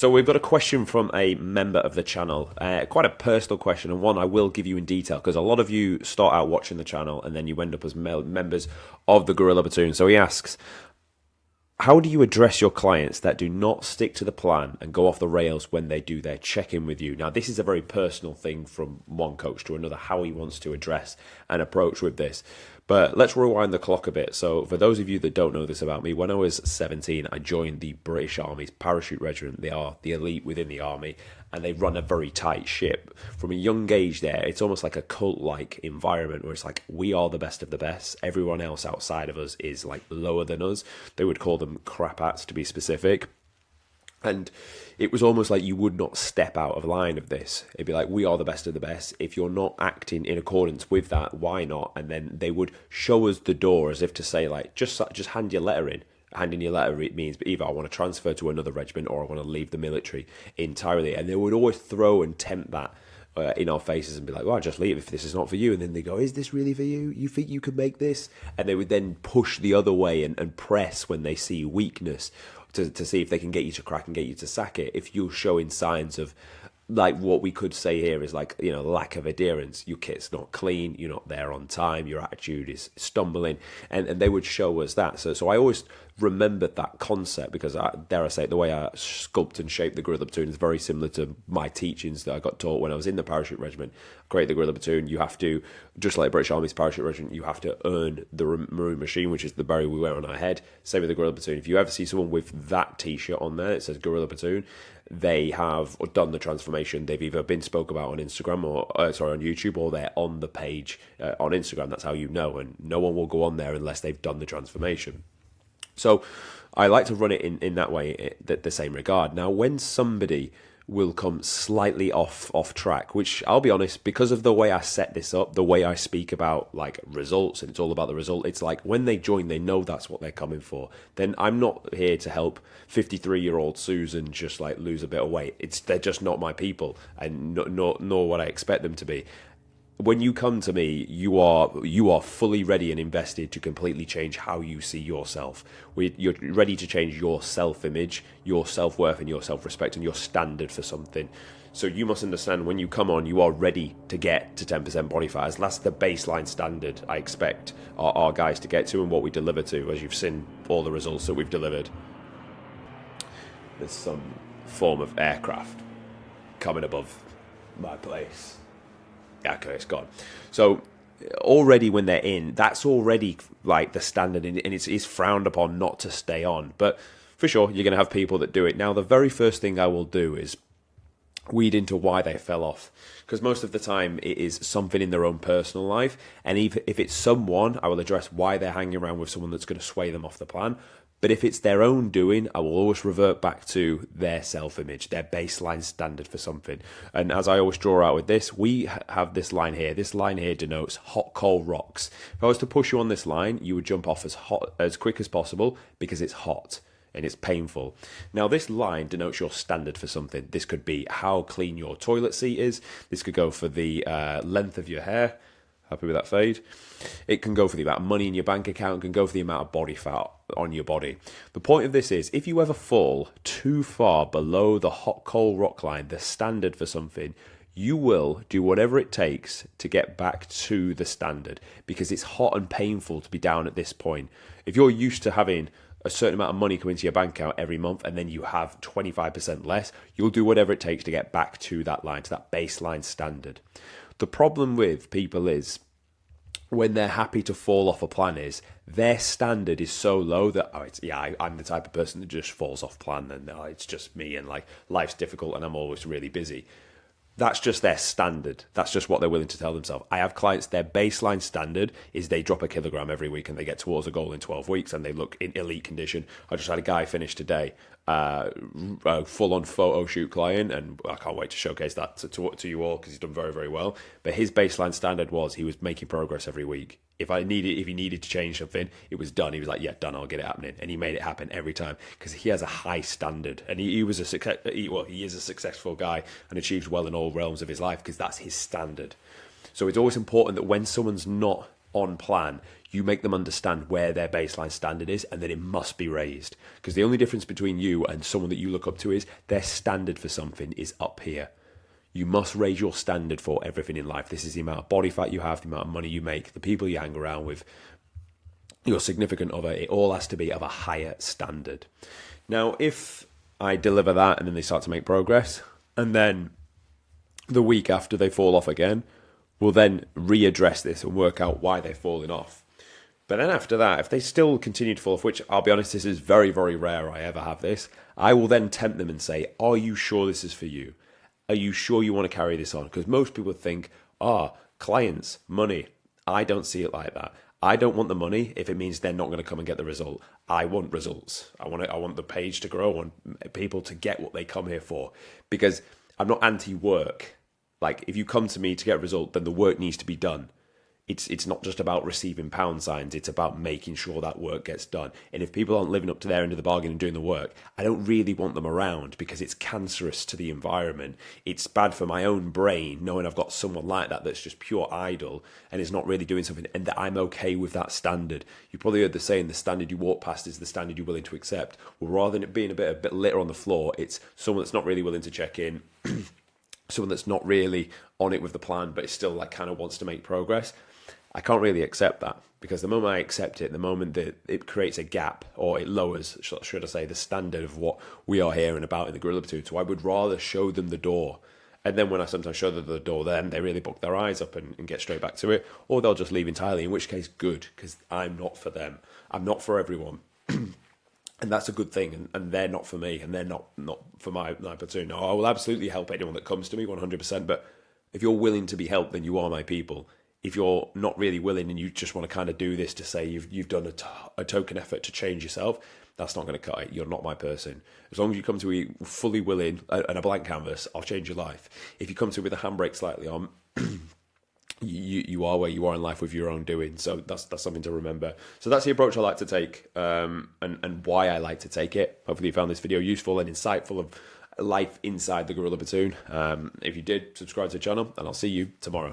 So we've got a question from a member of the channel, quite a personal question, and one I will give you in detail because a lot of you start out watching the channel and then you end up as members of the Gorilla Platoon. So he asks, how do you address your clients that do not stick to the plan and go off the rails when they do their check-in with you? Now, this is a very personal thing from one coach to another, how he wants to address and approach with this. But let's rewind the clock a bit. So for those of you that don't know this about me, when I was 17, I joined the British Army's parachute regiment. They are the elite within the army, and they run a very tight ship. From a young age there, it's almost like a cult-like environment where it's like, we are the best of the best. Everyone else outside of us is like lower than us. They would call them crap-ats to be specific. And it was almost like you would not step out of line of this. It'd be like, we are the best of the best. If you're not acting in accordance with that, why not? And then they would show us the door as if to say, like, just hand your letter in. Handing your letter, it means either I want to transfer to another regiment or I want to leave the military entirely. And they would always throw and tempt that in our faces and be like, well, just leave if this is not for you. And then they go, is this really for you? You think you could make this? And they would then push the other way and press when they see weakness to see if they can get you to crack and get you to sack it. If you're showing signs of, like, what we could say here is like, you know, lack of adherence. Your kit's not clean, you're not there on time, your attitude is stumbling, and they would show us that. So I always remembered that concept because, dare I say it, the way I sculpt and shape the Gorilla Platoon is very similar to my teachings that I got taught when I was in the parachute regiment. Create the Gorilla Platoon, you have to, just like the British Army's parachute regiment, you have to earn the maroon machine, which is the berry we wear on our head. Same with the Gorilla Platoon. If you ever see someone with that t-shirt on there, it says Gorilla Platoon, they have done the transformation. They've either been spoke about on Instagram or on YouTube, or they're on the page on Instagram. That's how you know, and no one will go on there unless they've done the transformation. So I like to run it in that way, the same regard. Now, when somebody will come slightly off track, which I'll be honest, because of the way I set this up, the way I speak about like results, and it's all about the result, it's like when they join, they know that's what they're coming for. Then I'm not here to help 53-year-old Susan just like lose a bit of weight. They're just not my people, and nor what I expect them to be. When you come to me, you are fully ready and invested to completely change how you see yourself. You're ready to change your self-image, your self-worth, and your self-respect, and your standard for something. So you must understand, when you come on, you are ready to get to 10% body fat. That's the baseline standard I expect our guys to get to, and what we deliver to, as you've seen all the results that we've delivered. There's some form of aircraft coming above my place. Okay, it's gone. So already when they're in, that's already like the standard, and it's frowned upon not to stay on. But for sure, you're going to have people that do it. Now, the very first thing I will do is weed into why they fell off, because most of the time it is something in their own personal life, and even if it's someone, I will address why they're hanging around with someone that's going to sway them off the plan. But if it's their own doing, I will always revert back to their self-image, their baseline standard for something. And as I always draw out with this, we have this line here. This line here denotes hot coal rocks. If I was to push you on this line, you would jump off as quick as possible because it's hot and it's painful. Now, this line denotes your standard for something. This could be how clean your toilet seat is. This could go for the length of your hair. Happy with that fade? It can go for the amount of money in your bank account. It can go for the amount of body fat on your body. The point of this is, if you ever fall too far below the hot coal rock line, the standard for something, you will do whatever it takes to get back to the standard, because it's hot and painful to be down at this point. If you're used to having a certain amount of money come into your bank account every month, and then you have 25% less, you'll do whatever it takes to get back to that line, to that baseline standard. The problem with people is, when they're happy to fall off a plan, is their standard is so low that, I'm the type of person that just falls off plan, and it's just me, and like life's difficult and I'm always really busy. That's just their standard. That's just what they're willing to tell themselves. I have clients, their baseline standard is they drop a kilogram every week and they get towards a goal in 12 weeks and they look in elite condition. I just had a guy finish today, a full-on photo shoot client, and I can't wait to showcase that to you all, because he's done very, very well. But his baseline standard was he was making progress every week. If he needed to change something, it was done. He was like, yeah, done, I'll get it happening. And he made it happen every time, because he has a high standard. And he is a successful guy and achieves well in all realms of his life, because that's his standard. So it's always important that when someone's not on plan, you make them understand where their baseline standard is and that it must be raised. Because the only difference between you and someone that you look up to is their standard for something is up here. You must raise your standard for everything in life. This is the amount of body fat you have, the amount of money you make, the people you hang around with, your significant other. It all has to be of a higher standard. Now, if I deliver that and then they start to make progress, and then the week after they fall off again, we'll then readdress this and work out why they've fallen off. But then after that, if they still continue to fall off, which I'll be honest, this is very, very rare I ever have this, I will then tempt them and say, are you sure this is for you? Are you sure you want to carry this on? Because most people think, clients, money. I don't see it like that. I don't want the money if it means they're not going to come and get the result. I want results. I want the page to grow. I want people to get what they come here for. Because I'm not anti-work. Like, if you come to me to get a result, then the work needs to be done. It's not just about receiving pound signs. It's about making sure that work gets done. And if people aren't living up to their end of the bargain and doing the work, I don't really want them around because it's cancerous to the environment. It's bad for my own brain knowing I've got someone like that that's just pure idle and is not really doing something, and that I'm okay with that standard. You probably heard the saying, the standard you walk past is the standard you're willing to accept. Well, rather than it being a bit litter on the floor, it's someone that's not really willing to check in, someone that's not really on it with the plan, but is still like kind of wants to make progress. I can't really accept that, because the moment I accept it, the moment that it creates a gap, or it lowers, should I say, the standard of what we are here and about in the Gorilla Platoon. So I would rather show them the door. And then when I sometimes show them the door, then they really book their eyes up and get straight back to it. Or they'll just leave entirely, in which case, good, because I'm not for them. I'm not for everyone. And that's a good thing, and they're not for me, and they're not for my platoon. No, I will absolutely help anyone that comes to me, 100%, but if you're willing to be helped, then you are my people. If you're not really willing and you just want to kind of do this to say you've done a token effort to change yourself, that's not going to cut it. You're not my person. As long as you come to me fully willing and a blank canvas, I'll change your life. If you come to me with a handbrake slightly on, you are where you are in life with your own doing. So that's something to remember. So that's the approach I like to take, and why I like to take it. Hopefully you found this video useful and insightful of life inside the Gorilla Platoon. If you did, subscribe to the channel, and I'll see you tomorrow.